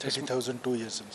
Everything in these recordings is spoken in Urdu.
30,000 2 years in.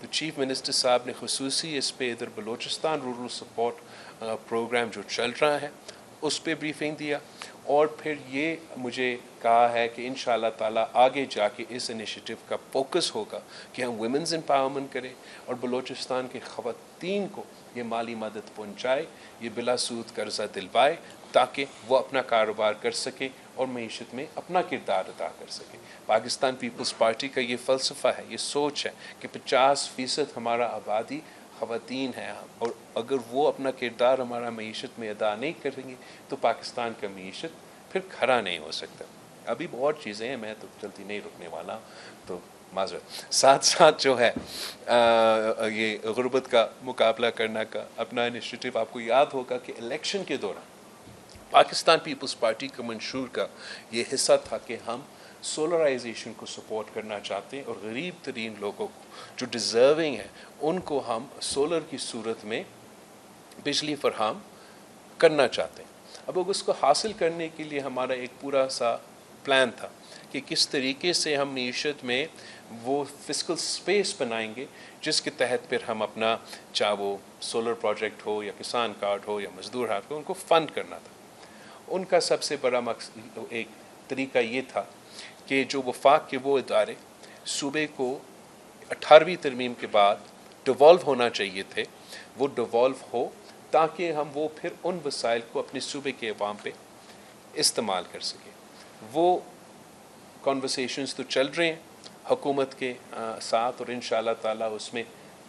تو چیف منسٹر صاحب نے خصوصی اس پہ ادھر بلوچستان رورل سپورٹ پروگرام جو چل رہا ہے اس پہ بریفنگ دیا، اور پھر یہ مجھے کہا ہے کہ انشاءاللہ تعالیٰ آگے جا کے اس انیشیٹو کا فوکس ہوگا کہ ہم ویمنز امپاورمنٹ کریں اور بلوچستان کے خواتین کو یہ مالی مدد پہنچائے، یہ بلا سود قرضہ دلوائے تاکہ وہ اپنا کاروبار کر سکیں اور معیشت میں اپنا کردار ادا کر سکیں۔ پاکستان پیپلز پارٹی کا یہ فلسفہ ہے، یہ سوچ ہے کہ 50% ہمارا آبادی خواتین ہیں، اور اگر وہ اپنا کردار ہمارا معیشت میں ادا نہیں کریں گے تو پاکستان کا معیشت پھر کھڑا نہیں ہو سکتا۔ ابھی بہت چیزیں ہیں، میں تو جلدی نہیں رکنے والا، تو معذرت۔ ساتھ ساتھ جو ہے یہ غربت کا مقابلہ کرنا کا اپنا انیشیٹو، آپ کو یاد ہوگا کہ الیکشن کے دوران پاکستان پیپلز پارٹی کا منشور کا یہ حصہ تھا کہ ہم سولرائزیشن کو سپورٹ کرنا چاہتے ہیں، اور غریب ترین لوگوں کو جو ڈیزرونگ ہیں ان کو ہم سولر کی صورت میں بجلی فراہم کرنا چاہتے ہیں۔ اب اس کو حاصل کرنے کے لیے ہمارا ایک پورا سا پلان تھا کہ کس طریقے سے ہم معیشت میں وہ فسکل سپیس بنائیں گے جس کے تحت پھر ہم اپنا، چاہے وہ سولر پروجیکٹ ہو یا کسان کارڈ ہو یا مزدور ہاتھ ہو، ان کو فنڈ کرنا تھا۔ ان کا سب سے بڑا ایک طریقہ یہ تھا کہ جو وفاق کے وہ ادارے صوبے کو 18ویں ترمیم کے بعد ڈیوالو ہونا چاہیے تھے، وہ ڈیوالو ہو تاکہ ہم وہ پھر ان وسائل کو اپنے صوبے کے عوام پہ استعمال کر سکیں۔ وہ کانورسیشنز تو چل رہے ہیں حکومت کے ساتھ، اور انشاءاللہ تعالیٰ اس میں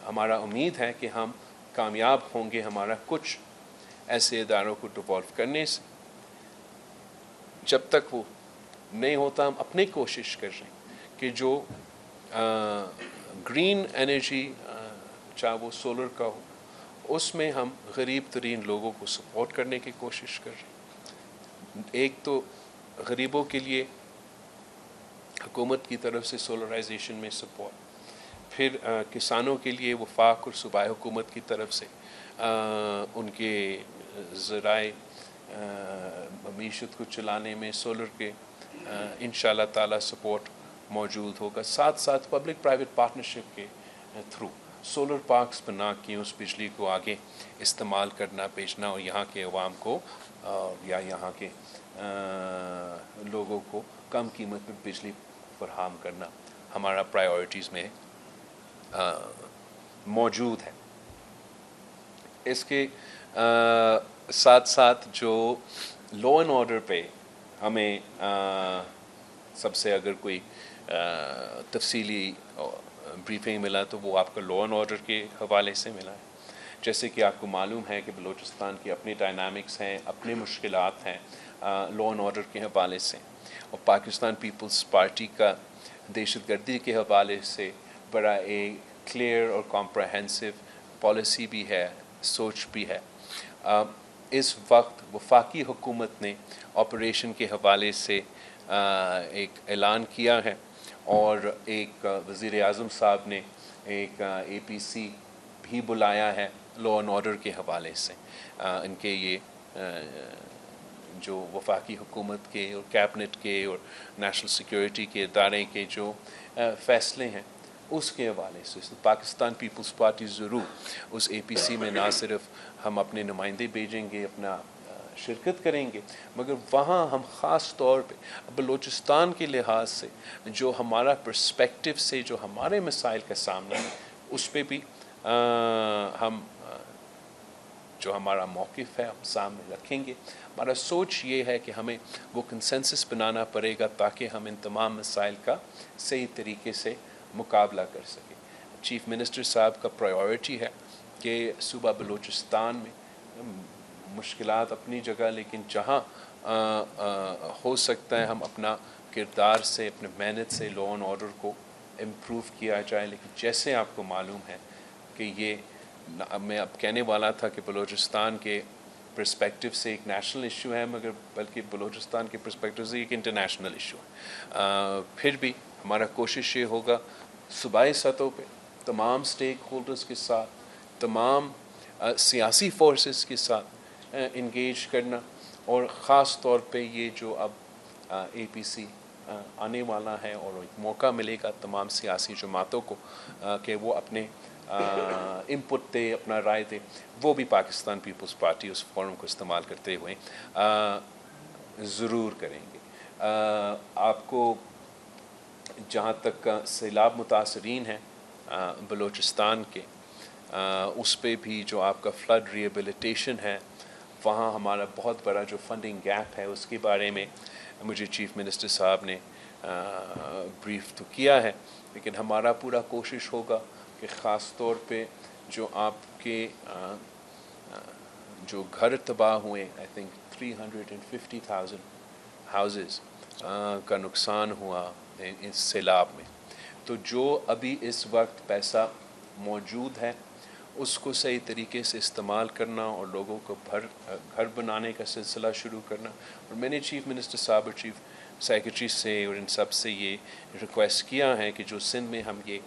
ہمارا امید ہے کہ ہم کامیاب ہوں گے ہمارا کچھ ایسے اداروں کو ڈیوالو کرنے سے۔ جب تک وہ نہیں ہوتا ہم اپنی کوشش کر رہے ہیں کہ جو گرین انرجی، چاہے وہ سولر کا ہو، اس میں ہم غریب ترین لوگوں کو سپورٹ کرنے کی کوشش کر رہے ہیں۔ ایک تو غریبوں کے لیے حکومت کی طرف سے سولرائزیشن میں سپورٹ، پھر کسانوں کے لیے وفاق اور صوبائی حکومت کی طرف سے ان کے ذرائع معیشت کو چلانے میں سولر کے انشاءاللہ تعالیٰ سپورٹ موجود ہوگا۔ ساتھ ساتھ پبلک پرائیویٹ پارٹنرشپ کے تھرو سولر پارکس بنا کے اس بجلی کو آگے استعمال کرنا، بیچنا، اور یہاں کے عوام کو یا یہاں کے لوگوں کو کم قیمت میں بجلی فراہم کرنا ہمارا پرائیورٹیز میں موجود ہے۔ اس کے ساتھ ساتھ جو لا اینڈ آرڈر پہ ہمیں سب سے اگر کوئی تفصیلی بریفنگ ملا تو وہ آپ کا لا اینڈ آرڈر کے حوالے سے ملا ہے۔ جیسے کہ آپ کو معلوم ہے کہ بلوچستان کی اپنی ڈائنامکس ہیں، اپنے مشکلات ہیں لا اینڈ آرڈر کے حوالے سے، اور پاکستان پیپلز پارٹی کا دہشت گردی کے حوالے سے بڑا ایک کلیئر اور کمپریہنسو پالیسی بھی ہے، سوچ بھی ہے۔ اس وقت وفاقی حکومت نے آپریشن کے حوالے سے ایک اعلان کیا ہے، اور ایک وزیر اعظم صاحب نے ایک اے پی سی بھی بلایا ہے لا اینڈ آرڈر کے حوالے سے۔ ان کے یہ جو وفاقی حکومت کے اور کیبنٹ کے اور نیشنل سیکیورٹی کے ادارے کے جو فیصلے ہیں اس کے حوالے سے پاکستان پیپلز پارٹی ضرور اس اے پی سی میں نہ صرف ہم اپنے نمائندے بھیجیں گے، اپنا شرکت کریں گے، مگر وہاں ہم خاص طور پہ بلوچستان کے لحاظ سے جو ہمارا پرسپیکٹو سے جو ہمارے مسائل کا سامنا ہے اس پہ بھی ہم جو ہمارا موقف ہے ہم سامنے رکھیں گے۔ ہمارا سوچ یہ ہے کہ ہمیں وہ کنسنسس بنانا پڑے گا تاکہ ہم ان تمام مسائل کا صحیح طریقے سے مقابلہ کر سکیں۔ چیف منسٹر صاحب کا پرائیورٹی ہے کہ صوبہ بلوچستان میں مشکلات اپنی جگہ، لیکن جہاں ہو سکتا ہے ہم اپنا کردار سے، اپنے محنت سے لا اینڈ آرڈر کو امپروو کیا جائے۔ لیکن جیسے آپ کو معلوم ہے کہ یہ میں اب کہنے والا تھا کہ بلوچستان کے پرسپیکٹو سے ایک نیشنل ایشو ہے، مگر بلکہ بلوچستان کے پرسپیکٹو سے ایک انٹرنیشنل ایشو ہے۔ پھر بھی ہمارا کوشش یہ ہوگا صوبائی سطح پہ تمام سٹیک ہولڈرز کے ساتھ، تمام سیاسی فورسز کے ساتھ انگیج کرنا، اور خاص طور پہ یہ جو اب اے پی سی آنے والا ہے اور ایک موقع ملے گا تمام سیاسی جماعتوں کو کہ وہ اپنے انپٹ دے، اپنا رائے دے. وہ بھی پاکستان پیپلز پارٹی اس فورم کو استعمال کرتے ہوئے ضرور کریں گے. آپ کو جہاں تک سیلاب متاثرین ہیں بلوچستان کے، اس پہ بھی جو آپ کا فلڈ ریہیبلیٹیشن ہے، وہاں ہمارا بہت بڑا جو فنڈنگ گیپ ہے اس کے بارے میں مجھے چیف منسٹر صاحب نے بریف تو کیا ہے، لیکن ہمارا پورا کوشش ہوگا کہ خاص طور پہ جو آپ کے جو گھر تباہ ہوئے، آئی تھنک 350,000 ہاؤزز کا نقصان ہوا اس سیلاب میں، تو جو ابھی اس وقت پیسہ موجود ہے اس کو صحیح طریقے سے استعمال کرنا اور لوگوں کو گھر بنانے کا سلسلہ شروع کرنا. اور میں نے چیف منسٹر صاحب اور چیف سیکرٹری سے اور ان سب سے یہ ریکویسٹ کیا ہے کہ جو سندھ میں ہم یہ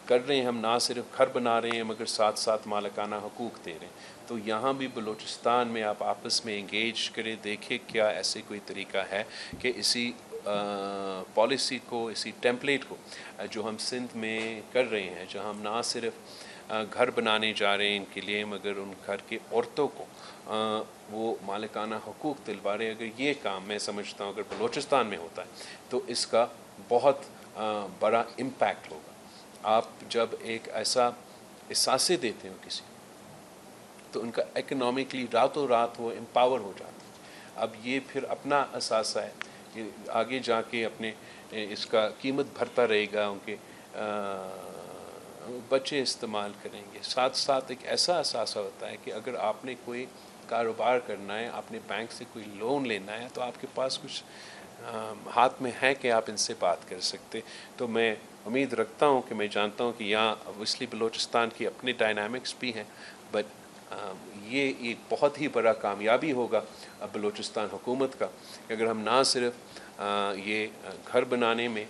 کر رہے ہیں، ہم نہ صرف گھر بنا رہے ہیں مگر ساتھ ساتھ مالکانہ حقوق دے رہے ہیں، تو یہاں بھی بلوچستان میں آپ آپس میں انگیج کریں، دیکھیں کیا ایسے کوئی طریقہ ہے کہ اسی پالیسی کو، اسی ٹیمپلیٹ کو جو ہم سندھ میں کر رہے ہیں، جو ہم نہ صرف گھر بنانے جا رہے ہیں ان کے لیے مگر ان گھر کے عورتوں کو وہ مالکانہ حقوق دلوا رہے ہیں. اگر یہ کام میں سمجھتا ہوں اگر بلوچستان میں ہوتا ہے تو اس کا بہت بڑا امپیکٹ ہوگا. آپ جب ایک ایسا احساسے دیتے ہو کسی تو ان کا اکنامکلی راتوں رات وہ امپاور ہو جاتا ہے. اب یہ پھر اپنا اثاثہ ہے کہ آگے جا کے اپنے اس کا قیمت بھرتا رہے گا، ان کے بچے استعمال کریں گے. ساتھ ساتھ ایک ایسا اثاثہ ہوتا ہے کہ اگر آپ نے کوئی کاروبار کرنا ہے، آپ نے بینک سے کوئی لون لینا ہے تو آپ کے پاس کچھ ہاتھ میں ہے کہ آپ ان سے بات کر سکتے. تو میں امید رکھتا ہوں کہ میں جانتا ہوں کہ یہاں اوبویسلی بلوچستان کی اپنے ڈائنامکس بھی ہیں، بٹ یہ ایک بہت ہی بڑا کامیابی ہوگا بلوچستان حکومت کا کہ اگر ہم نہ صرف یہ گھر بنانے میں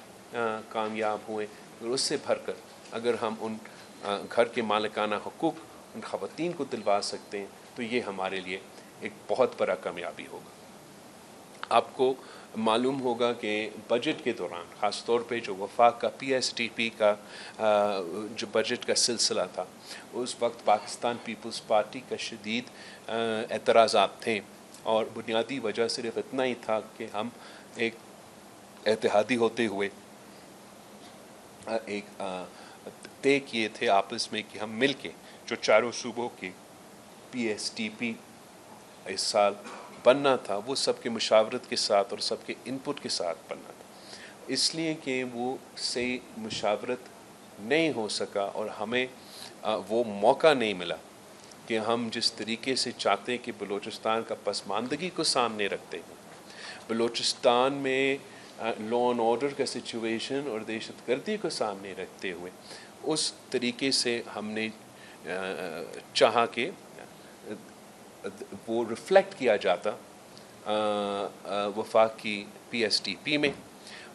کامیاب ہوئے اور اس سے بھر کر اگر ہم ان گھر کے مالکانہ حقوق ان خواتین کو دلوا سکتے ہیں تو یہ ہمارے لیے ایک بہت بڑا کامیابی ہوگا. آپ کو معلوم ہوگا کہ بجٹ کے دوران خاص طور پہ جو وفاق کا PSDP کا جو بجٹ کا سلسلہ تھا، اس وقت پاکستان پیپلز پارٹی کا شدید اعتراضات تھے اور بنیادی وجہ صرف اتنا ہی تھا کہ ہم ایک اتحادی ہوتے ہوئے ایک طے کیے تھے آپس میں کہ ہم مل کے جو چاروں صوبوں کی PSDP اس سال بننا تھا وہ سب کے مشاورت کے ساتھ اور سب کے انپٹ کے ساتھ بننا تھا. اس لیے کہ وہ صحیح مشاورت نہیں ہو سکا اور ہمیں وہ موقع نہیں ملا کہ ہم جس طریقے سے چاہتے ہیں کہ بلوچستان کا پسماندگی کو سامنے رکھتے ہیں، بلوچستان میں لا اینڈ آرڈر کا سچویشن اور دہشت گردی کو سامنے رکھتے ہوئے اس طریقے سے ہم نے چاہا کہ وہ ریفلیکٹ کیا جاتا وفاق کی PSDP میں.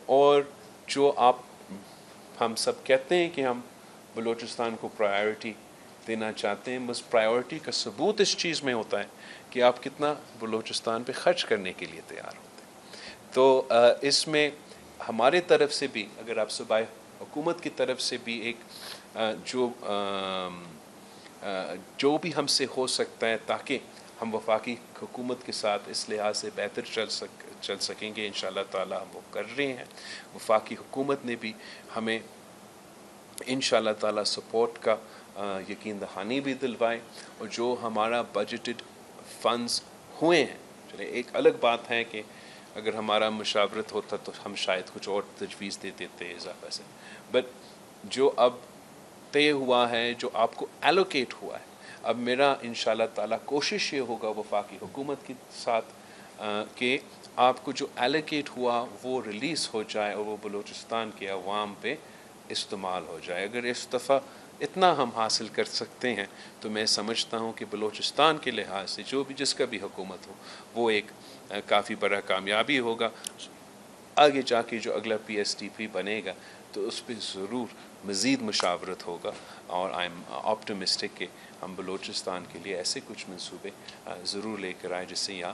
اور جو ہم سب کہتے ہیں کہ ہم بلوچستان کو پرائیورٹی دینا چاہتے ہیں، بس پرائیورٹی کا ثبوت اس چیز میں ہوتا ہے کہ آپ کتنا بلوچستان پہ خرچ کرنے کے لیے تیار ہوتے ہیں. تو اس میں ہمارے طرف سے بھی اگر آپ صوبائی حکومت کی طرف سے بھی ایک جو بھی ہم سے ہو سکتا ہے تاکہ ہم وفاقی حکومت کے ساتھ اس لحاظ سے بہتر چل سکیں گے، انشاءاللہ تعالی ہم وہ کر رہے ہیں. وفاقی حکومت نے بھی ہمیں انشاءاللہ تعالی سپورٹ کا یقین دہانی بھی دلوائے، اور جو ہمارا بجٹڈ فنڈز ہوئے ہیں، چلے ایک الگ بات ہے کہ اگر ہمارا مشاورت ہوتا تو ہم شاید کچھ اور تجویز دے دیتے اضافہ سے، بٹ جو اب طے ہوا ہے، جو آپ کو ایلوکیٹ ہوا ہے، اب میرا انشاءاللہ تعالی کوشش یہ ہوگا وفاقی حکومت کے ساتھ کہ آپ کو جو ایلوکیٹ ہوا وہ ریلیز ہو جائے اور وہ بلوچستان کے عوام پہ استعمال ہو جائے. اگر اس دفعہ اتنا ہم حاصل کر سکتے ہیں تو میں سمجھتا ہوں کہ بلوچستان کے لحاظ سے جو بھی جس کا بھی حکومت ہو وہ ایک کافی بڑا کامیابی ہوگا. آگے جا کے جو اگلا PSDP بنے گا تو اس پہ ضرور مزید مشاورت ہوگا، اور آئی ایم آپٹمسٹک کہ ہم بلوچستان کے لیے ایسے کچھ منصوبے ضرور لے کر آئیں جس سے یہاں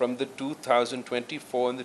from the 2024 and the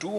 2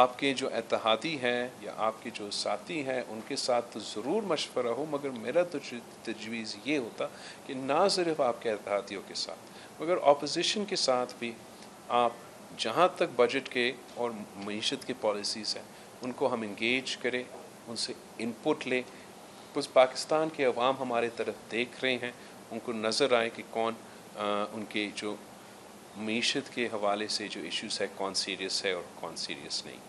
آپ کے جو اتحادی ہیں یا آپ کے جو ساتھی ہیں ان کے ساتھ تو ضرور مشورہ ہو، مگر میرا تو تجویز یہ ہوتا کہ نہ صرف آپ کے اتحادیوں کے ساتھ مگر اپوزیشن کے ساتھ بھی آپ جہاں تک بجٹ کے اور معیشت کی پالیسیز ہیں ان کو ہم انگیج کریں، ان سے انپٹ لیں. بس پاکستان کے عوام ہمارے طرف دیکھ رہے ہیں، ان کو نظر آئے کہ کون ان کے جو معیشت کے حوالے سے جو ایشوز ہے کون سیریس ہے اور کون سیریس نہیں.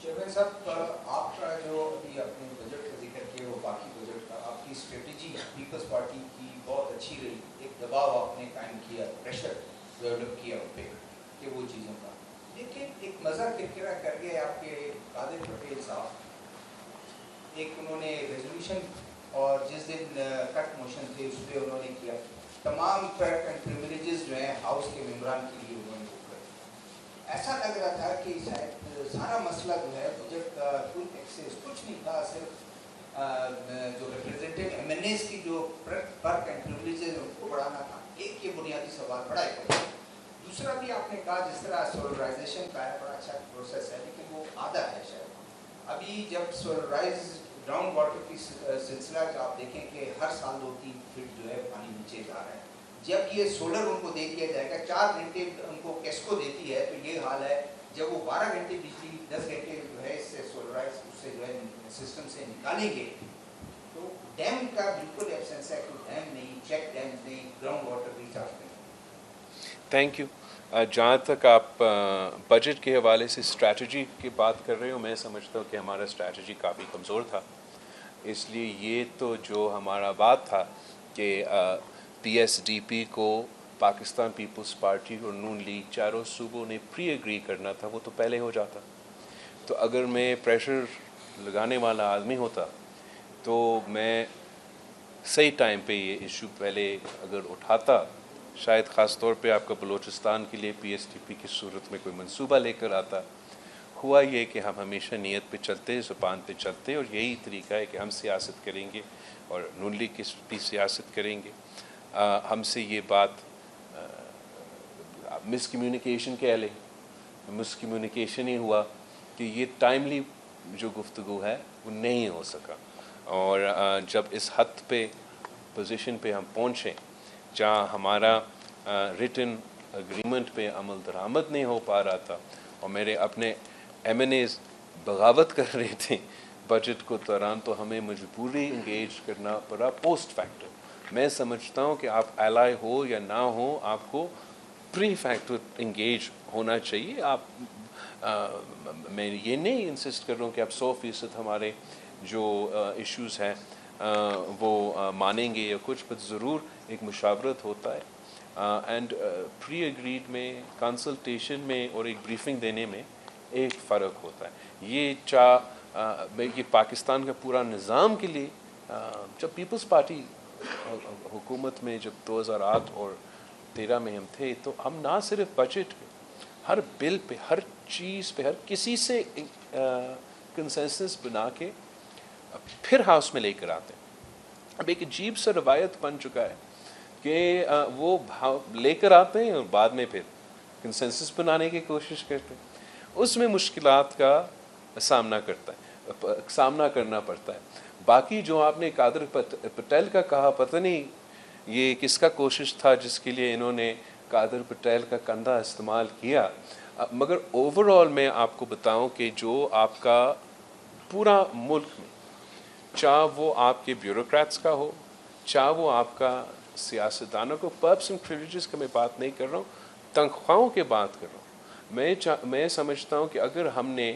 چیئرمین صاحب، آپ کا جو ابھی اپنے بجٹ کا ذکر کیا وہ باقی بجٹ کا آپ کی اسٹریٹجی پیپلز پارٹی کی بہت اچھی رہی. ایک دباؤ آپ نے قائم کیا، پریشر ڈیولپ کیا ان پہ کہ وہ چیزوں کا. لیکن ایک مزہ کرکرا کر گئے آپ کے قادر پٹیل صاحب. ایک انہوں نے ریزولوشن اور جس دن کٹ موشن تھے اس پہ انہوں نے کیا تمام پیٹ اینڈ پریویلیجز جو ہیں ہاؤس کے ممبران کے لیے انہوں نے وہ کر. ایسا لگ رہا تھا کہ شاید سارا مسئلہ جو ہے بجٹ کا فل ایکسیس کچھ نہیں تھا، صرف جو ریپرزینٹیو ایم این ایز کی جو پرک اینڈ پریویلیجز ان کو بڑھانا تھا. ایک یہ بنیادی سوال بڑا ہے. دوسرا بھی آپ نے کہا جس طرح سولرائزیشن کا ہے بڑا اچھا پروسیس ہے لیکن وہ آدھا ہے شاید. ابھی جب سولرائز گراؤنڈ واٹر کی سلسلہ کا آپ دیکھیں کہ ہر سال 2-3 فٹ جو ہے پانی نیچے جا رہا ہے. جب یہ سولر ان کو دے دیا جائے گا 4 گھنٹے ان کو کیسکو دیتی ہے تو یہ حال ہے. جب وہ 12 گھنٹے بجلی 10 گھنٹے جو ہے اس سے سولرائز اس سے جو ہے سسٹم سے نکالیں گے تو ڈیم کا بالکل ایبسنس ہے. کوئی ڈیم نہیں، چیک ڈیم نہیں، گراؤنڈ واٹر ریچارج نہیں. Thank you. جہاں تک آپ بجٹ کے حوالے سے اسٹریٹجی کی بات کر رہے ہو، میں سمجھتا ہوں کہ ہمارا اسٹریٹجی کافی کمزور تھا. اس لیے یہ تو جو ہمارا بات تھا کہ پی ایس ڈی پی کو پاکستان پیپلز پارٹی اور نون لیگ چاروں صوبوں نے پری ایگری کرنا تھا، وہ تو پہلے ہو جاتا. تو اگر میں پریشر لگانے والا آدمی ہوتا تو میں صحیح ٹائم پہ یہ ایشو پہلے اگر اٹھاتا، شاید خاص طور پہ آپ کا بلوچستان کے لیے پی ایس ٹی پی کی صورت میں کوئی منصوبہ لے کر آتا. ہوا یہ کہ ہم ہمیشہ نیت پہ چلتے، زبان پہ چلتے، اور یہی طریقہ ہے کہ ہم سیاست کریں گے اور نون لیگ کی بھی سیاست کریں گے. ہم سے یہ بات مس کمیونیکیشن کہہ لیں، مس کمیونیکیشن ہی ہوا کہ یہ ٹائملی جو گفتگو ہے وہ نہیں ہو سکا. اور جب اس حد پہ پوزیشن پہ ہم پہنچیں جہاں ہمارا ریٹن اگریمنٹ پہ عمل درآمد نہیں ہو پا رہا تھا اور میرے اپنے ایم این ایز بغاوت کر رہے تھے بجٹ کو دوران، تو ہمیں مجبوری انگیج کرنا پڑا پوسٹ فیکٹر. میں سمجھتا ہوں کہ آپ ایلائی ہو یا نہ ہو، آپ کو پری فیکٹر انگیج ہونا چاہیے. آپ میں یہ نہیں انسسٹ کر رہا ہوں کہ آپ 100% ہمارے جو ایشوز ہیں وہ مانیں گے یا کچھ، بس ضرور ایک مشاورت ہوتا ہے. اینڈ پری ایگریڈ میں، کنسلٹیشن میں اور ایک بریفنگ دینے میں ایک فرق ہوتا ہے. یہ پاکستان کا پورا نظام کے لیے جب پیپلز پارٹی حکومت میں جب 2008 اور 13 میں ہم تھے تو ہم نہ صرف بجٹ پہ، ہر بل پہ، ہر چیز پہ، ہر کسی سے کنسنسس بنا کے پھر ہاؤس میں لے کر آتے ہیں. اب ایک عجیب سا روایت بن چکا ہے کہ وہ لے کر آتے ہیں اور بعد میں پھر کنسنسس بنانے کی کوشش کرتے ہیں. اس میں مشکلات کا سامنا کرنا پڑتا ہے. باقی جو آپ نے قادر پٹیل کا کہا، پتہ نہیں یہ کس کا کوشش تھا جس کے لیے انہوں نے قادر پٹیل کا کندھا استعمال کیا. مگر اوور آل میں آپ کو بتاؤں کہ جو آپ کا پورا ملک میں، چاہے وہ آپ کے بیوروکریٹس کا ہو، چاہے وہ آپ کا سیاستدانوں کو، پرپس اینڈ پریویلیجز کا میں بات نہیں کر رہا ہوں، تنخواہوں کی بات کر رہا ہوں. میں سمجھتا ہوں کہ اگر ہم نے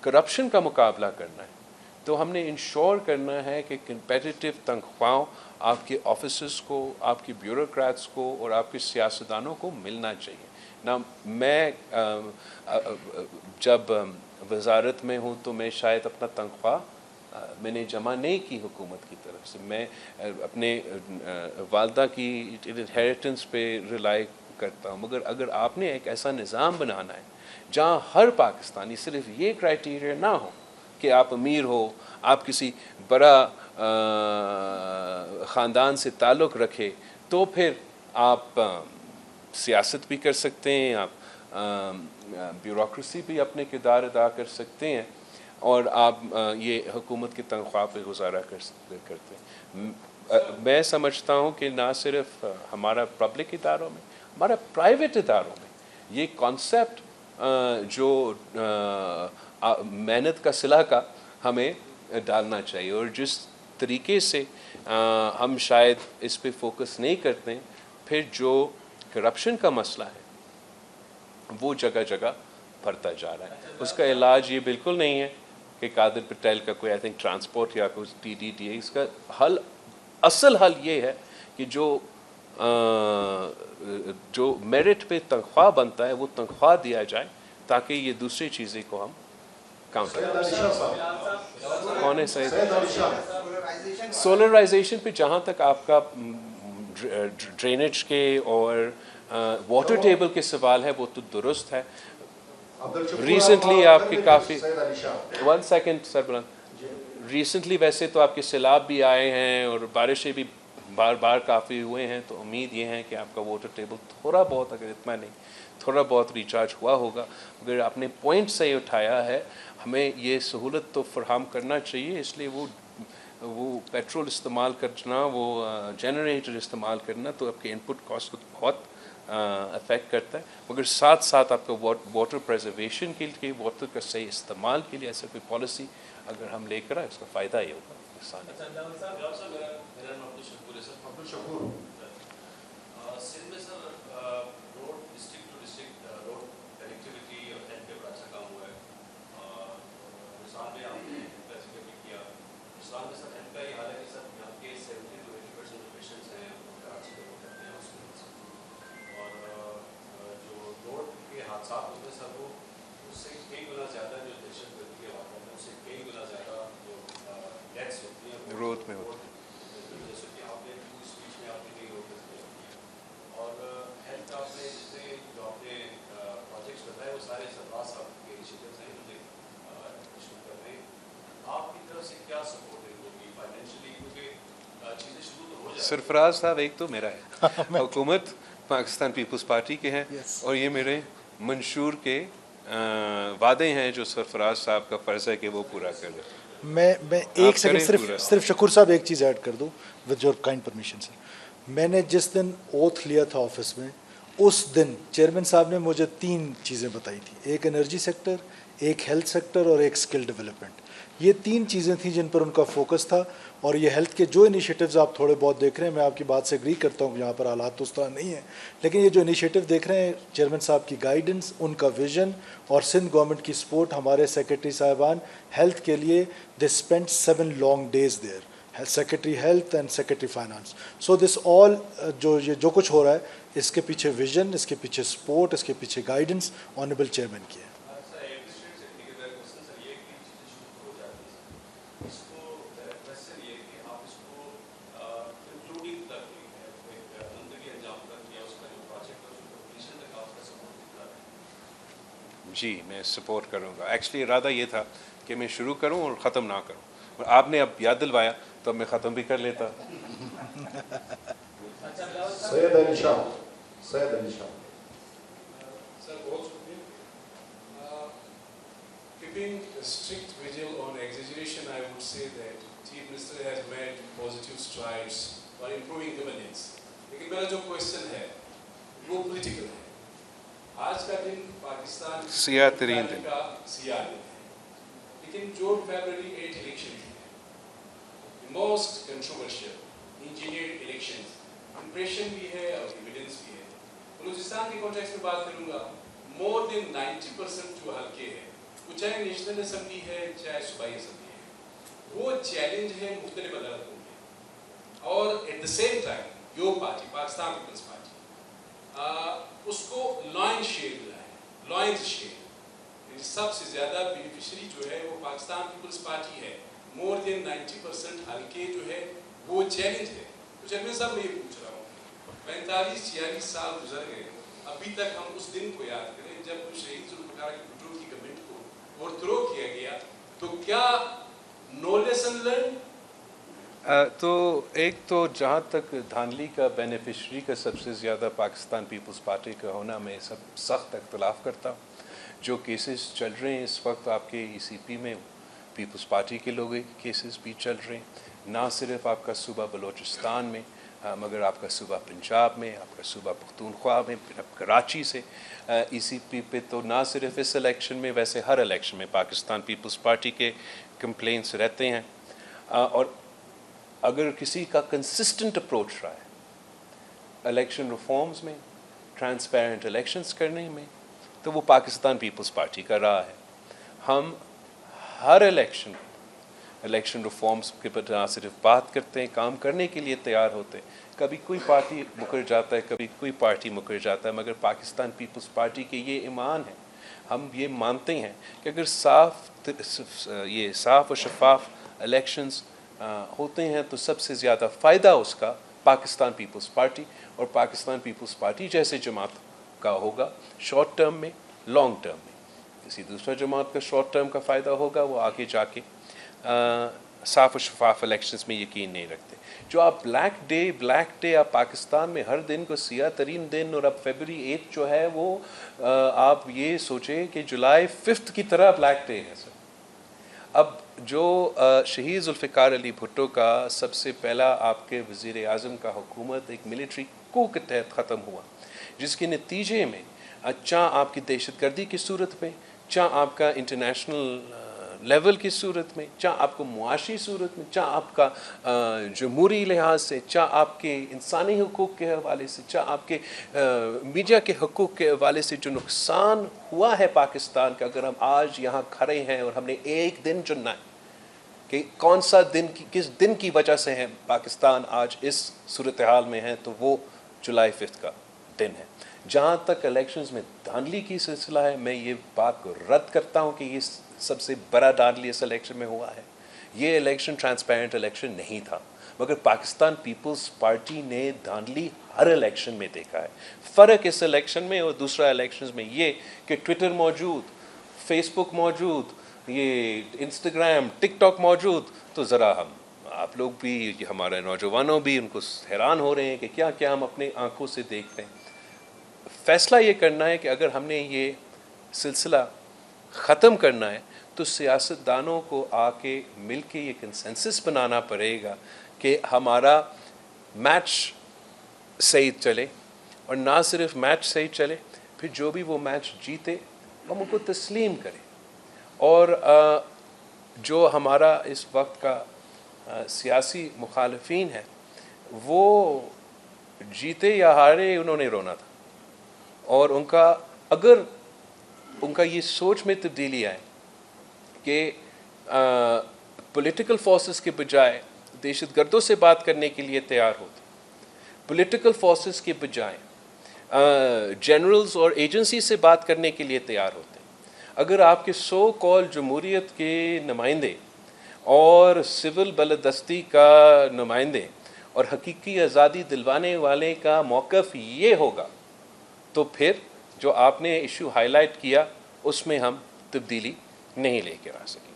کرپشن کا مقابلہ کرنا ہے تو ہم نے انشور کرنا ہے کہ کمپیٹیٹو تنخواہوں آپ کے آفیسرز کو، آپ کے بیوروکریٹس کو اور آپ کے سیاستدانوں کو ملنا چاہیے. نہ میں جب وزارت میں ہوں تو میں شاید اپنا تنخواہ میں نے جمع نہیں کی حکومت کی طرف سے، میں اپنے والدہ کی انہیریٹنس پہ ریلائی کرتا ہوں. مگر اگر آپ نے ایک ایسا نظام بنانا ہے جہاں ہر پاکستانی صرف یہ کرائیٹیریا نہ ہو کہ آپ امیر ہو، آپ کسی بڑا خاندان سے تعلق رکھے، تو پھر آپ سیاست بھی کر سکتے ہیں، آپ بیوروکریسی بھی اپنے کردار ادا کر سکتے ہیں اور آپ یہ حکومت کی تنخواہ پہ گزارا کرتے ہیں. میں سمجھتا ہوں کہ نہ صرف ہمارا پبلک اداروں میں, ہمارا پرائیویٹ اداروں میں یہ کانسیپٹ جو محنت کا صلہ کا ہمیں ڈالنا چاہیے. اور جس طریقے سے ہم شاید اس پہ فوکس نہیں کرتے, پھر جو کرپشن کا مسئلہ ہے وہ جگہ جگہ بڑھتا جا رہا ہے. اس کا علاج یہ بالکل نہیں ہے کہ قادر پٹیل کا کوئی آئی تھنک ٹرانسپورٹ یا کوئی TDT ہے. اس کا حل, اصل حل یہ ہے کہ جو میرٹ پہ تنخواہ بنتا ہے وہ تنخواہ دیا جائے تاکہ یہ دوسری چیزیں کو ہم کاؤنٹر کریں. کون ہے سید؟ سولرائزیشن پہ جہاں تک آپ کا ڈرینیج کے اور واٹر ٹیبل کے سوال ہے وہ تو درست ہے. ریسنٹلی آپ کے کافی 1 سیکنڈ سر بلند, ریسنٹلی ویسے تو آپ کے سیلاب بھی آئے ہیں اور بارشیں بھی بار بار کافی ہوئے ہیں, تو امید یہ ہے کہ آپ کا واٹر ٹیبل تھوڑا بہت, اگر اتنا نہیں تھوڑا بہت ریچارج ہوا ہوگا. اگر آپ نے پوائنٹ سے اٹھایا ہے, ہمیں یہ سہولت تو فراہم کرنا چاہیے. اس لیے وہ پیٹرول استعمال کرنا, وہ جنریٹر استعمال کرنا تو آپ کے ان پٹ کاسٹ کو بہت افیکٹ کرتا ہے. مگر ساتھ ساتھ آپ کا واٹر پریزرویشن کے لیے, واٹر کا صحیح استعمال کے لیے ایسا کوئی پالیسی اگر ہم لے کر آئے, اس کا فائدہ یہ ہوگا. سندھ میں sir road district to district road connectivity اور ہیلتھ پہ بڑا اچھا کام ہوا ہے. ہندوستان میں آپ نے ذکر بھی کیا, ہندوستان میں سر ہیلتھ کا یہ حال ہے کہ سر یہاں کے 70 to 80% جو پیشنٹس ہیں وہ کراچی میں وہ کرتے ہیں ہاسپٹل سے, اور جو روڈ کے حادثات ہوتے ہیں سر وہ اس سے کئی گنا زیادہ جو دہشت گردی کے واقعات ہیں اس سے کئی گنا زیادہ جو ڈیتھس ہوتی ہیں روڈ میں ہوتی ہے. جیسے کہ آپ نے اسپیچ میں آپ نے کئی روڈ اور ہیلتھ کا آپ نے جتنے جو آپ نے پروجیکٹس بتائے وہ سارے سرفراز صاحب کے انیشیٹیوز ہیں مجھے شروع کر رہے ہیں. آپ کی طرف سے کیا سپورٹ ہوگی فائنینشلی, کیونکہ چیزیں شروع تو ہو جائیں. سرفراز صاحب ایک تو میرا ہے, حکومت پاکستان پیپلز پارٹی کے ہیں, اور یہ میرے منشور کے وعدے ہیں جو سرفراز صاحب کا فرض ہے کہ وہ پورا کر دیں. میں ایک سیکنڈ صرف شکور صاحب ایک چیز ایڈ کر دوں ود یور کائنڈ پرمیشن سر. میں نے جس دن اوتھ لیا تھا آفس میں, اس دن چیئرمین صاحب نے مجھے 3 چیزیں بتائی تھیں, ایک انرجی سیکٹر, ایک ہیلتھ سیکٹر اور ایک اسکل ڈیولپمنٹ. یہ 3 چیزیں تھیں جن پر ان کا فوکس تھا. اور یہ ہیلتھ کے جو انیشیٹیوز آپ تھوڑے بہت دیکھ رہے ہیں, میں آپ کی بات سے ایگری کرتا ہوں, یہاں پر حالات تو اس طرح نہیں ہیں, لیکن یہ جو انیشیٹیو دیکھ رہے ہیں, چیئرمین صاحب کی گائیڈنس, ان کا ویژن اور سندھ گورنمنٹ کی سپورٹ, ہمارے سیکرٹری صاحبان ہیلتھ کے لیے they spend 7 long days there, secretary health and secretary finance. So this all جو کچھ ہو رہا ہے, اس کے پیچھے ویژن, اس کے پیچھے سپورٹ, اس کے پیچھے گائیڈنس آنریبل چیئرمین کی ہے. جی میں سپورٹ کروں گا. ایکچولی ارادہ یہ تھا کہ میں شروع کروں اور ختم نہ کروں, اور آپ نے اب یاد دلوایا تو اب میں ختم بھی کر لیتا. سید علی شاہ. سید علی شاہ. سر بہت شکریہ. Keeping strict vigil on exaggeration, I would say that Chief Minister has made positive strides for improving governance. لیکن میرا جو کوشچن ہے وہ پولیٹیکل ہے. آج کا دن پاکستان سیاہ ترین دن کا سیاہ دن ہے, لیکن جو فیبرری 8 الیکشن تھے, most controversial engineered elections, impression بھی ہے اور ایویڈنس بھی ہے. بلوچستان کے کانٹیکسٹ میں بات کروں گا, مور دین 90% جو حلقے ہیں, وہ چاہے نیشنل اسمبلی ہے چاہے صوبائی اسمبلی ہے, وہ چیلنج ہے مختلف عدالتوں میں. اور ایٹ دا سیم ٹائم جو پارٹی پاکستان پیپلز پارٹی اس کو لائن شیئر ملا ہے, لائنز شیئر, سب سے زیادہ بینیفیشری جو ہے وہ پاکستان پیپلز پارٹی ہے. مور دین 90% حلقے جو ہے وہ چیلنج ہے. تو چیئرمین صاحب میں یہ پوچھ رہا ہوں, 45-46 سال گزر گئے, ابھی تک ہم اس دن کو یاد کریں جب شہید ذوالفقار کی بھٹو کی گورنمنٹ کو اوور تھرو کیا گیا, تو کیا نو لیسن لرن تو ایک تو جہاں تک دھاندلی کا بینیفیشری کا سب سے زیادہ پاکستان پیپلز پارٹی کا ہونا میں سب سخت اختلاف کرتا ہوں. جو کیسز چل رہے ہیں اس وقت آپ کے ای سی پی میں پیپلز پارٹی کے لوگوں کے کیسز بھی چل رہے ہیں, نہ صرف آپ کا صوبہ بلوچستان میں مگر آپ کا صوبہ پنجاب میں, آپ کا صوبہ پختونخوا میں, کراچی سے ای سی پی پہ تو نہ صرف اس الیکشن میں ویسے ہر الیکشن میں پاکستان پیپلز پارٹی کے کمپلینس رہتے ہیں. اور اگر کسی کا کنسسٹنٹ اپروچ رہا ہے الیکشن ریفارمز میں, ٹرانسپیرنٹ الیکشنز کرنے میں, تو وہ پاکستان پیپلز پارٹی کا رہا ہے. ہم ہر الیکشن ریفارمز کے پر نہ صرف بات کرتے ہیں, کام کرنے کے لیے تیار ہوتے ہیں. کبھی کوئی پارٹی مکر جاتا ہے, کبھی کوئی پارٹی مکر جاتا ہے, مگر پاکستان پیپلز پارٹی کے یہ ایمان ہے, ہم یہ مانتے ہیں کہ اگر صاف و شفاف الیکشنز ہوتے ہیں تو سب سے زیادہ فائدہ اس کا پاکستان پیپلز پارٹی اور پاکستان پیپلز پارٹی جیسے جماعت کا ہوگا, شارٹ ٹرم میں, لانگ ٹرم میں. کسی دوسرا جماعت کا شارٹ ٹرم کا فائدہ ہوگا, وہ آگے جا کے صاف و شفاف الیکشنز میں یقین نہیں رکھتے. جو آپ بلیک ڈے آپ پاکستان میں ہر دن کو سیاہ ترین دن, اور اب فیبری 8 جو ہے وہ آپ یہ سوچیں کہ جولائی 5 کی طرح بلیک ڈے ہے سر. اب جو شہید ذوالفقار علی بھٹو کا سب سے پہلا آپ کے وزیر اعظم کا حکومت ایک ملٹری کو کے تحت ختم ہوا, جس کے نتیجے میں چاہ آپ کی دہشت گردی کی صورت میں, چاہ آپ کا انٹرنیشنل لیول کی صورت میں, چاہ آپ کو معاشی صورت میں, چاہ آپ کا جمہوری لحاظ سے, چاہ آپ کے انسانی حقوق کے حوالے سے, چاہ آپ کے میڈیا کے حقوق کے حوالے سے جو نقصان ہوا ہے پاکستان کا, اگر ہم آج یہاں کھڑے ہیں اور ہم نے ایک دن چننا ہے کہ کون سا دن, کس دن کی وجہ سے ہے پاکستان آج اس صورتحال میں ہے, تو وہ جولائی 5 کا دن ہے. جہاں تک الیکشنز میں دھاندلی کی سلسلہ ہے, میں یہ بات کو رد کرتا ہوں کہ یہ سب سے بڑا دھاندلی اس الیکشن میں ہوا ہے. یہ الیکشن ٹرانسپیرنٹ الیکشن نہیں تھا, مگر پاکستان پیپلز پارٹی نے دھاندلی ہر الیکشن میں دیکھا ہے. فرق اس الیکشن میں اور دوسرا الیکشنز میں یہ کہ ٹویٹر موجود, فیس بک موجود, یہ انسٹاگرام, ٹک ٹاک موجود, تو ذرا آپ لوگ بھی, ہمارے نوجوانوں بھی ان کو حیران ہو رہے ہیں کہ کیا کیا ہم اپنے آنکھوں سے دیکھ رہے ہیں. فیصلہ یہ کرنا ہے کہ اگر ہم نے یہ سلسلہ ختم کرنا ہے تو سیاستدانوں کو آ کے مل کے یہ کنسنسس بنانا پڑے گا کہ ہمارا میچ صحیح چلے, اور نہ صرف میچ صحیح چلے, پھر جو بھی وہ میچ جیتے ہم ان کو تسلیم کریں. اور جو ہمارا اس وقت کا سیاسی مخالفین ہے وہ جیتے یا ہارے انہوں نے رونا تھا, اور اگر ان کا یہ سوچ میں تبدیلی آئے کہ پولیٹیکل فورسز کے بجائے دہشت گردوں سے بات کرنے کے لیے تیار ہوتے, پولیٹیکل فورسز کے بجائے جنرلز اور ایجنسی سے بات کرنے کے لیے تیار ہوتے, اگر آپ کے سو کال جمہوریت کے نمائندے اور سول بالادستی کا نمائندے اور حقیقی آزادی دلوانے والے کا موقف یہ ہوگا, تو پھر جو آپ نے ایشو ہائی لائٹ کیا اس میں ہم تبدیلی نہیں لے کے آ سکیں گے.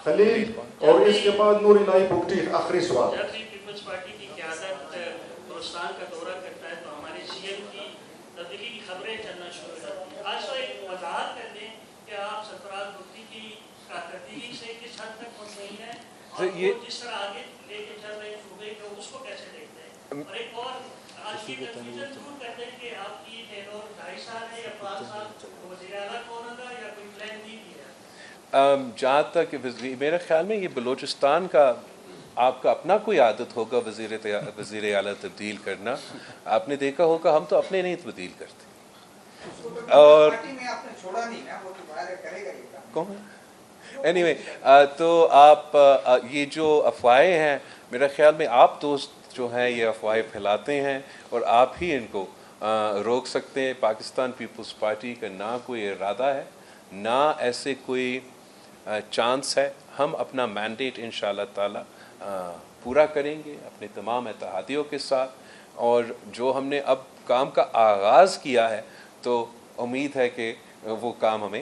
خلیل اور اس کے بعد نور الہی بگٹی, آخری سوال. جب بھی پیپلز پارٹی کی قیادت بلوچستان کا دورہ کرتا ہے تو ہمارے سی ایم کی تبدیلی کی خبریں چلنا شروع ہو جاتی ہیں. آج تو ایک وضاحت کر دیں کہ آپ سرفراز بگٹی کی کارکردگی سے کس حد تک مطمئن ہیں, اور وہ جس طرح آگے لے کے چل رہے صوبے کو اس کو کیسے دیکھتے ہیں. اور ایک اور آج کی کنفیوژن دور کر دیں کہ آپ کی ٹینور 2.5 سال ہے یا 5 سال, وزیر اعلیٰ کون ہوگا یا کوئی پلان بی بھی ہے. جہاں تک میرے خیال میں یہ بلوچستان کا آپ کا اپنا کوئی عادت ہوگا وزیر اعلیٰ تبدیل کرنا. آپ نے دیکھا ہوگا ہم تو اپنے نہیں تبدیل کرتے. اور اینی وے تو آپ یہ جو افواہیں ہیں, میرا خیال میں آپ دوست جو ہیں یہ افواہیں پھیلاتے ہیں, اور آپ ہی ان کو روک سکتے ہیں. پاکستان پیپلز پارٹی کا نہ کوئی ارادہ ہے, نہ ایسے کوئی چانس ہے. ہم اپنا مینڈیٹ انشاءاللہ تعالی پورا کریں گے اپنے تمام اتحادیوں کے ساتھ, اور جو ہم نے اب کام کا آغاز کیا ہے تو امید ہے کہ وہ کام ہمیں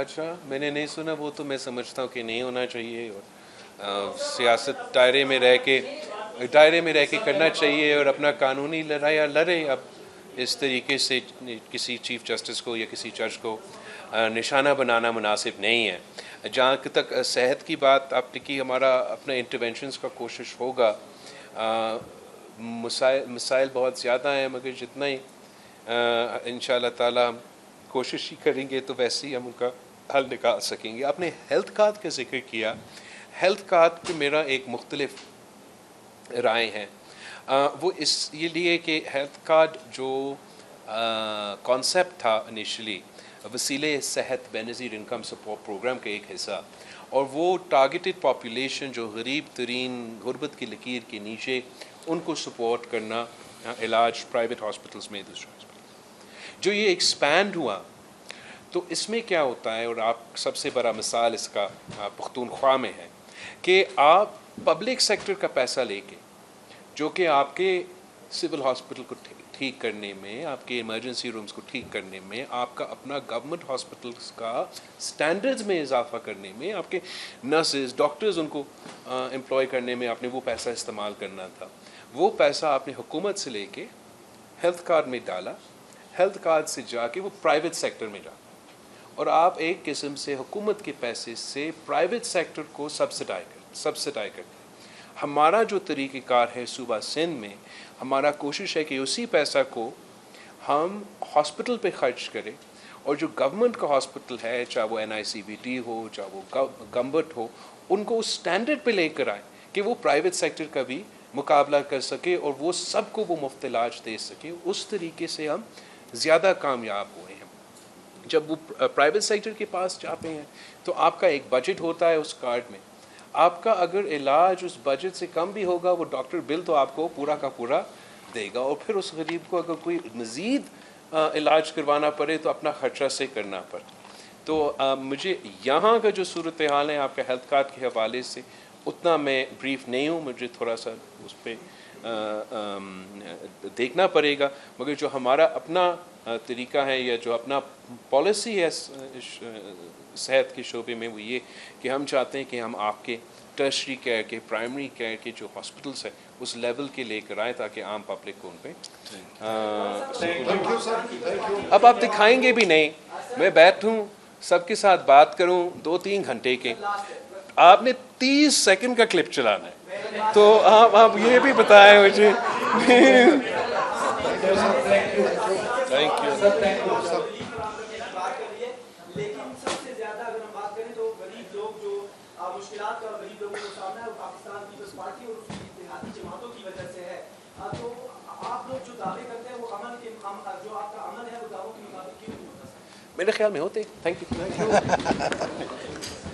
اچھا میں نے نہیں سنا وہ تو میں سمجھتا ہوں کہ نہیں ہونا چاہیے اور سیاست دائرے میں رہ کے کرنا چاہیے اور اپنا قانونی لڑائی لڑے. اب اس طریقے سے کسی چیف جسٹس کو یا کسی جج کو نشانہ بنانا مناسب نہیں ہے. جہاں تک صحت کی بات آپ نے کی, ہمارا اپنا انٹرونشنز کا کوشش ہوگا. مسائل بہت زیادہ ہیں مگر جتنا ہی انشاءاللہ تعالی ہم کوشش ہی کریں گے تو ویسے ہی ہم ان کا حل نکال سکیں گے. آپ نے ہیلتھ کارڈ کا ذکر کیا. ہیلتھ کارڈ پہ میرا ایک مختلف رائے ہیں. وہ اس لیے کہ ہیلتھ کارڈ جو کانسیپٹ تھا انیشلی وسیلے صحت بے نظیر انکم سپورٹ پروگرام کا ایک حصہ, اور وہ ٹارگیٹڈ پاپولیشن جو غریب ترین غربت کی لکیر کے نیچے ان کو سپورٹ کرنا, علاج پرائیویٹ ہاسپٹلس میں دوسرے ہاسپٹل جو یہ ایکسپینڈ ہوا تو اس میں کیا ہوتا ہے, اور آپ سب سے بڑا مثال اس کا پختونخوا میں ہے کہ آپ پبلک سیکٹر کا پیسہ لے کے جو کہ آپ کے سول ہاسپٹل کو ٹھیک کرنے میں, آپ کے ایمرجنسی رومز کو ٹھیک کرنے میں, آپ کا اپنا گورنمنٹ ہاسپٹلس کا سٹینڈرڈز میں اضافہ کرنے میں, آپ کے نرسز ڈاکٹرز ان کو امپلائی کرنے میں آپ نے وہ پیسہ استعمال کرنا تھا. وہ پیسہ آپ نے حکومت سے لے کے ہیلتھ کارڈ میں ڈالا, ہیلتھ کارڈ سے جا کے وہ پرائیویٹ سیکٹر میں جا, اور آپ ایک قسم سے حکومت کے پیسے سے پرائیویٹ سیکٹر کو سبسڈائی کرتے. ہمارا جو طریقہ کار ہے صوبہ سندھ میں, ہمارا کوشش ہے کہ اسی پیسہ کو ہم ہاسپٹل پہ خرچ کریں, اور جو گورنمنٹ کا ہاسپٹل ہے چاہے وہ NICVT ہو چاہے وہ گمبٹ ہو, ان کو اس سٹینڈرڈ پہ لے کر آئیں کہ وہ پرائیویٹ سیکٹر کا بھی مقابلہ کر سکے اور وہ سب کو وہ مفت علاج دے سکے. اس طریقے سے ہم زیادہ کامیاب ہوئے ہیں. جب وہ پرائیویٹ سیکٹر کے پاس جاتے ہیں تو آپ کا ایک بجٹ ہوتا ہے اس کارڈ میں, آپ کا اگر علاج اس بجٹ سے کم بھی ہوگا وہ ڈاکٹر بل تو آپ کو پورا کا پورا دے گا, اور پھر اس غریب کو اگر کوئی مزید علاج کروانا پڑے تو اپنا خرچہ سے کرنا پڑے. تو مجھے یہاں کا جو صورتحال ہے آپ کے ہیلتھ کارڈ کے حوالے سے اتنا میں بریف نہیں ہوں, مجھے تھوڑا سا اس پہ دیکھنا پڑے گا. مگر جو ہمارا اپنا طریقہ ہے یا جو اپنا پالیسی ہے صحت کے شعبے میں وہ یہ کہ ہم چاہتے ہیں کہ ہم آپ کے ٹرشری کیئر کے, پرائمری کیئر کے جو ہاسپٹلس ہیں اس لیول کے لے کر آئیں تاکہ عام پبلک کو ان پہ اب آپ دکھائیں گے بھی نہیں, میں بیٹھوں سب کے ساتھ بات کروں 2-3 گھنٹے کے, آپ نے 30 سیکنڈ کا کلپ چلانا ہے, تو آپ یہ بھی بتائیں مجھے. Thank you. لیکن سب سے زیادہ اگر ہم بات کریں تو غریب لوگ جو مشکلات کا غریب لوگوں کا سامنا ہے وہ پاکستان پیپلز پارٹی اور اس کی اتحادی جماعتوں کی وجہ سے ہے. تو آپ لوگ جو دعوے کرتے ہیں وہ امن کے جو آپ کا امن ہے وہ دعووں کے مطابق کیوں نہیں ہوتا؟ میرے خیال میں ہوتے. Thank you.